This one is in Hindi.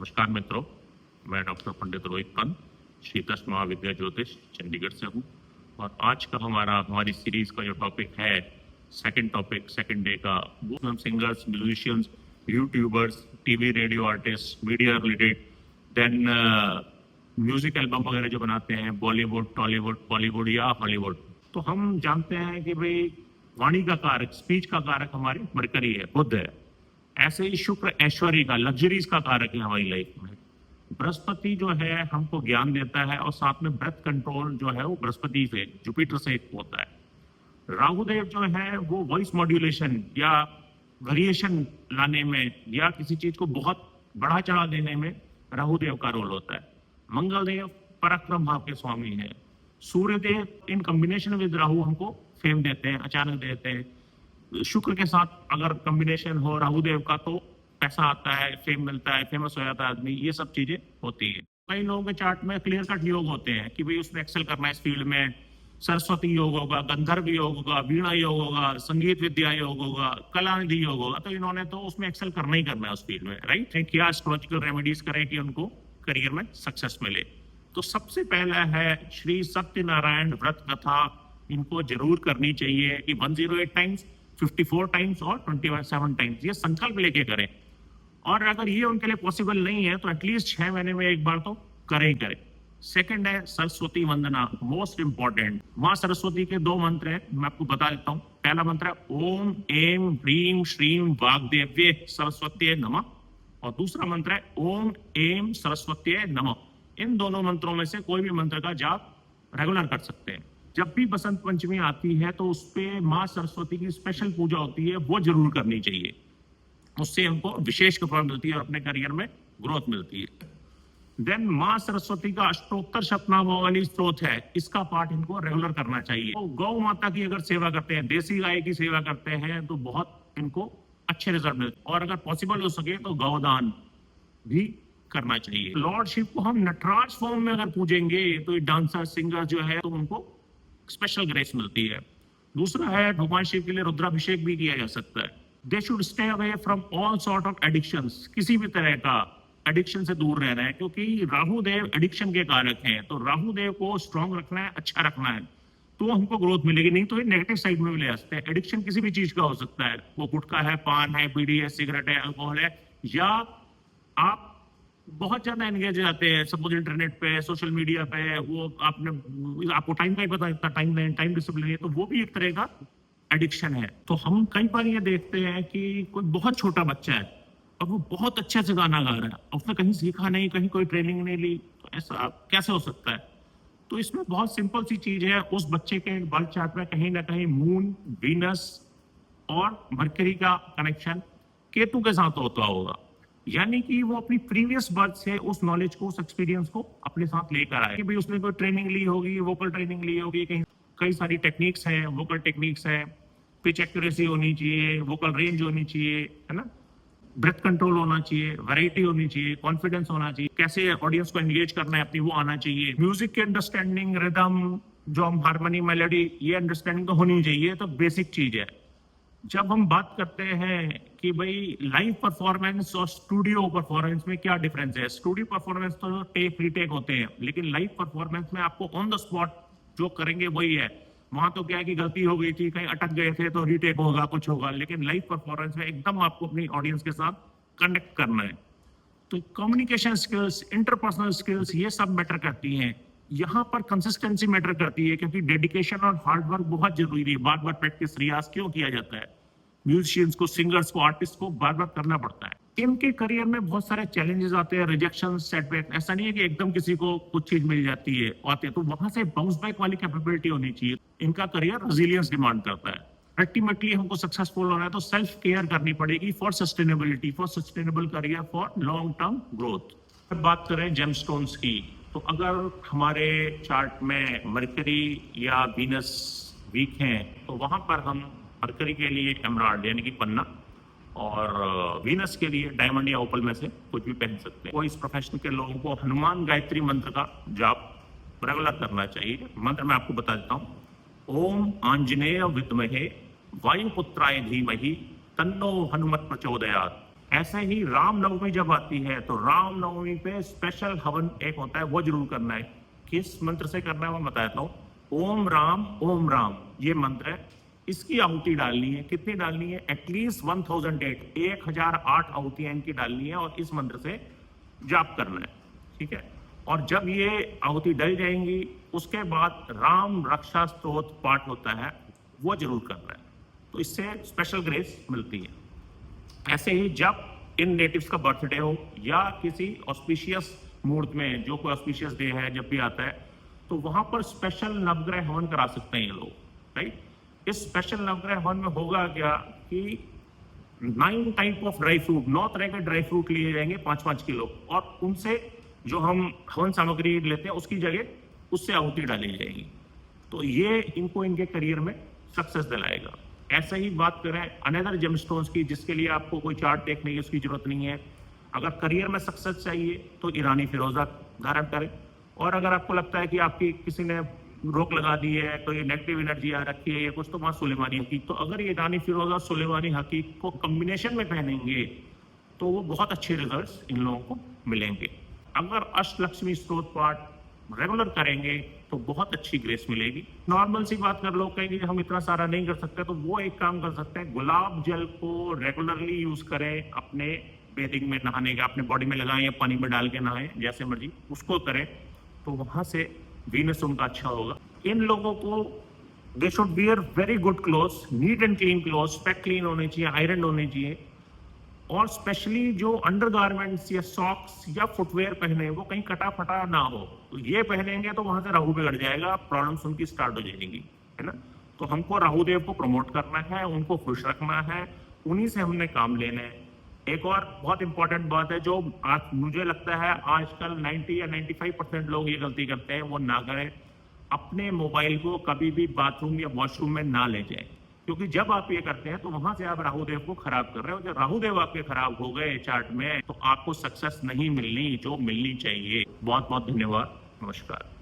नमस्कार मित्रों, मैं डॉक्टर पंडित रोहित पंत, श्री कृष्ण महाविद्या ज्योतिष चंडीगढ़ से हूँ। और आज का हमारी सीरीज का जो टॉपिक है, सेकंड डे का, वो हम singers, musicians, YouTubers, TV radio artist, media related, then music album वगैरह जो बनाते हैं, बॉलीवुड, टॉलीवुड, बॉलीवुड या हॉलीवुड। तो हम जानते हैं कि भाई वाणी का कारक, स्पीच का कारक हमारी मरकरी है, बुध है। ऐसे ही शुक्र ऐश्वर्य का, लग्जरीज का कारक है हमारी लाइफ में। बृहस्पति जो है हमको ज्ञान देता है, और साथ में ब्रेथ कंट्रोल जो है वो बृहस्पति से, जुपिटर से एक होता है। राहुदेव जो है वो वॉइस मॉड्यूलेशन या वेरिएशन लाने में, या किसी चीज को बहुत बढ़ा चढ़ा देने में राहुदेव का रोल होता है। मंगलदेव पराक्रम भाव के स्वामी है। Suryadev in combination with Rahu हमको फेम देते हैं, अचानक देते हैं। शुक्र के साथ अगर कॉम्बिनेशन हो राहुदेव का तो पैसा आता है, फेम मिलता है, फेमस हो जाता है आदमी, ये सब चीजें होती है। कई लोगों के चार्ट में क्लियर कट योग होते हैं कि भाई उसमें एक्सेल करना है इस फील्ड में। सरस्वती योग होगा, गंधर्व योग होगा, वीणा योग होगा, संगीत विद्या योग होगा, कला निधि योग होगा। तो इन्होंने तो उसमें एक्सेल करना ही करना है उस फील्ड में, राइट। क्या एस्ट्रोलॉजिकल रेमेडीज करें कि उनको करियर में सक्सेस मिले। तो सबसे पहला है श्री सत्यनारायण व्रत कथा, इनको जरूर करनी चाहिए कि 108 टाइम्स, 54 टाइम्स और 27 टाइम्स, ये संकल्प लेके करें। और अगर ये उनके लिए पॉसिबल नहीं है तो एटलीस्ट 6 महीने में एक बार तो करें ही करें। सेकंड है सरस्वती वंदना, मोस्ट इंपॉर्टेंट। माँ सरस्वती के 2 मंत्र हैं, मैं आपको बता देता हूँ। पहला मंत्र है ओम एम ह्रीम श्रीम वाग्देव्ये सरस्वत्ये नमः, और दूसरा मंत्र है ओम एम सरस्वत्ये नमः। इन दोनों मंत्रों में से कोई भी मंत्र का जाप रेगुलर कर सकते हैं। जब भी बसंत पंचमी आती है तो उस पे माँ सरस्वती की स्पेशल पूजा होती है, वो जरूर करनी चाहिए। उससे हमको विशेष कृपा मिलती है और अपने करियर में ग्रोथ मिलती है। देन माँ सरस्वती का अष्टोत्तर शतनामावली स्तोत्र है, इसका पाठ इनको रेगुलर करना चाहिए। तो गौ माता की अगर सेवा करते हैं, देसी गाय की सेवा करते हैं, तो बहुत इनको अच्छे रिजल्ट मिलते हैं। और अगर पॉसिबल हो सके तो गौदान भी करना चाहिए। लॉर्ड शिव को हम नटराज फॉर्म में अगर पूजेंगे तो डांसर, सिंगर जो है तो उनको स्पेशल ग्रेस मिलती है। दूसरा है भगवान शिव के लिए रुद्राभिषेक भी किया जा सकता है। They should stay away from all sort of addictions, किसी भी तरह का एडिक्शन से दूर रहना है, क्योंकि राहु देव एडिक्शन के कारक हैं। तो राहु देव को स्ट्रॉन्ग रखना है, अच्छा रखना है, तो हमको ग्रोथ मिलेगी। नहीं तो ये नेगेटिव साइड में भी ले सकते हैं। एडिक्शन किसी भी चीज का हो सकता है, वो गुटखा है, पान है, बीड़ी है, सिगरेट है, अल्कोहल है, या आप बहुत ज्यादा एंगेज जाते हैं सपोज इंटरनेट पे, सोशल मीडिया पे, वो आपको टाइम का ही पता, इतना टाइम डिसिप्लिन है, तो वो भी एक तरह का एडिक्शन है। तो हम कई बार ये देखते हैं कि कोई बहुत छोटा बच्चा है और वो बहुत अच्छे से गाना गा रहा है, उसने कहीं सीखा नहीं, कहीं कोई ट्रेनिंग नहीं ली, तो ऐसा कैसे हो सकता है। तो इसमें बहुत सिंपल सी चीज है, उस बच्चे के बर्थ चार्ट में कहीं ना कहीं मून, वीनस और मरकरी का कनेक्शन केतु के साथ होता होगा। यानी कि वो अपनी प्रीवियस बर्थ से उस नॉलेज को, उस एक्सपीरियंस को अपने साथ लेकर आए कि भाई उसने कोई ट्रेनिंग ली होगी, वोकल ट्रेनिंग ली होगी, कई सारी टेक्निक्स हैं, वोकल टेक्निक्स हैं, पिच एक्यूरेसी होनी चाहिए, वोकल रेंज होनी चाहिए, है ना, ब्रेथ कंट्रोल होना चाहिए, वैरायटी होनी चाहिए, कॉन्फिडेंस होना चाहिए, कैसे ऑडियंस को एंगेज करना है अपनी, वो आना चाहिए। म्यूजिक की अंडरस्टैंडिंग, रिदम, जो हम हारमोनी, मेलोडी, ये अंडरस्टैंडिंग तो होनी चाहिए, तो बेसिक चीज है। जब हम बात करते हैं कि भाई लाइव परफॉर्मेंस और स्टूडियो परफॉर्मेंस में क्या डिफरेंस है। स्टूडियो परफॉर्मेंस तो टेक रीटेक होते हैं, लेकिन लाइव परफॉर्मेंस में आपको ऑन द स्पॉट जो करेंगे वही है। वहां तो क्या है कि गलती हो गई थी, कहीं अटक गए थे तो रीटेक होगा, कुछ होगा, लेकिन लाइव परफॉर्मेंस में एकदम आपको अपनी ऑडियंस के साथ कनेक्ट करना है। तो कम्युनिकेशन स्किल्स, इंटरपर्सनल स्किल्स, ये सब मैटर करती हैं। यहाँ पर कंसिस्टेंसी मैटर करती है, क्योंकि डेडिकेशन और हार्डवर्क बहुत जरूरी है। बार बार प्रैक्टिस, रियाज क्यों किया जाता है। म्यूजिशियंस को, सिंगर्स को, आर्टिस्ट को बार बार करना पड़ता है। इनके करियर में बहुत सारे चैलेंजेस आते हैं, रिजेक्शन, सेटबैक। ऐसा नहीं है कि एकदम किसी को कुछ चीज मिल जाती है, आते तो वहां से बाउंस बैक वाली कैपेबिलिटी होनी चाहिए। इनका करियर रेजिलियंस डिमांड करता है। अल्टीमेटली हमको सक्सेसफुल होना है तो सेल्फ केयर करनी पड़ेगी for sustainability, for sustainable career, for long term growth. बात करें जेमस्टोन्स की, तो अगर हमारे चार्ट में मरकरी या वीनस वीक हैं तो वहां पर हम मरकरी के लिए एमराल्ड यानी कि पन्ना, और वीनस के लिए डायमंड या ओपल में से कुछ भी पहन सकते हैं। कोई इस प्रोफेशन के लोगों को हनुमान गायत्री मंत्र का जाप रेगुलर करना चाहिए। मंत्र मैं आपको बता देता हूँ। ओम आंजनेय विद्महे वायुपुत्राय धीमहि तन्नो हनुमत प्रचोदयात्। ऐसे ही रामनवमी जब आती है तो रामनवमी पे स्पेशल हवन एक होता है, वो जरूर करना है। किस मंत्र से करना है वो बताता हूँ। ओम राम ये मंत्र है, इसकी आहुति डालनी है। कितनी डालनी है? एटलीस्ट 1008 आहुतियां इनकी डालनी है और इस मंत्र से जाप करना है, ठीक है। और जब ये आहुति डल जाएंगी उसके बाद राम रक्षा स्तोत्र पाठ होता है, वो जरूर करना है, तो इससे स्पेशल ग्रेस मिलती है। ऐसे ही जब इन नेटिव्स का बर्थडे हो या किसी ऑस्पिशियस मूड में, जो कोई ऑस्पिशियस डे है जब भी आता है, तो वहां पर स्पेशल नवग्रह हवन करा सकते हैं ये लोग, राइट। इस स्पेशल नवग्रह हवन में होगा क्या कि 9 टाइप ऑफ ड्राई फ्रूट, 9 तरह के ड्राई फ्रूट लिए जाएंगे 5-5 किलो, और उनसे जो हम हवन सामग्री लेते हैं उसकी जगह उससे आहुति डाली जाएगी। तो ये इनको इनके करियर में सक्सेस दिलाएगा। ऐसे ही बात करें अनदर जेमस्टोन्स की, जिसके लिए आपको कोई चार्ट देखने की उसकी जरूरत नहीं है। अगर करियर में सक्सेस चाहिए तो ईरानी फिरोजा धारण करें, और अगर आपको लगता है कि आपकी किसी ने रोक लगा दी है, तो ये नेगेटिव एनर्जी आ रखी है या कुछ, तो वहां सुलेमानी हकीक, तो अगर ये ईरानी फिरोजा सुलेमानी हकीक को कॉम्बिनेशन में पहनेंगे तो वो बहुत अच्छे रिजल्ट्स इन लोगों को मिलेंगे। अगर अष्टलक्ष्मी स्तोत्र पाठ रेगुलर करेंगे तो बहुत अच्छी ग्रेस मिलेगी। नॉर्मल सी बात कर लो, कहीं हम इतना सारा नहीं कर सकते, तो वो एक काम कर सकते हैं, गुलाब जल को रेगुलरली यूज करें अपने बेदिंग में नहाने का, अपने बॉडी में लगाएं या पानी में डाल के नहाएं, जैसे मर्जी उसको करें, तो वहां से वीनस उनका अच्छा होगा। इन लोगों को they should wear very good clothes, neat and clean clothes, pack clean होने चाहिए, आयरन होने चाहिए, और स्पेशली जो अंडरगारमेंट्स या सॉक्स या फुटवेयर पहने वो कहीं कटा फटा ना हो, तो ये पहनेंगे तो वहां से राहु बिगड़ जाएगा, प्रॉब्लम्स उनकी स्टार्ट हो जाएंगी, है ना। तो हमको राहु देव को प्रमोट करना है, उनको खुश रखना है, उन्हीं से हमने काम लेना है। एक और बहुत इंपॉर्टेंट बात है जो आज मुझे लगता है आजकल 90 या 95% लोग ये गलती करते हैं, वो ना करें। अपने मोबाइल को कभी भी बाथरूम या वॉशरूम में ना ले जाएं, क्योंकि जब आप ये करते हैं तो वहां से आप राहु देव को खराब कर रहे हो। जब राहु देव आपके खराब हो गए चार्ट में, तो आपको सक्सेस नहीं मिलनी जो मिलनी चाहिए। बहुत बहुत धन्यवाद, नमस्कार।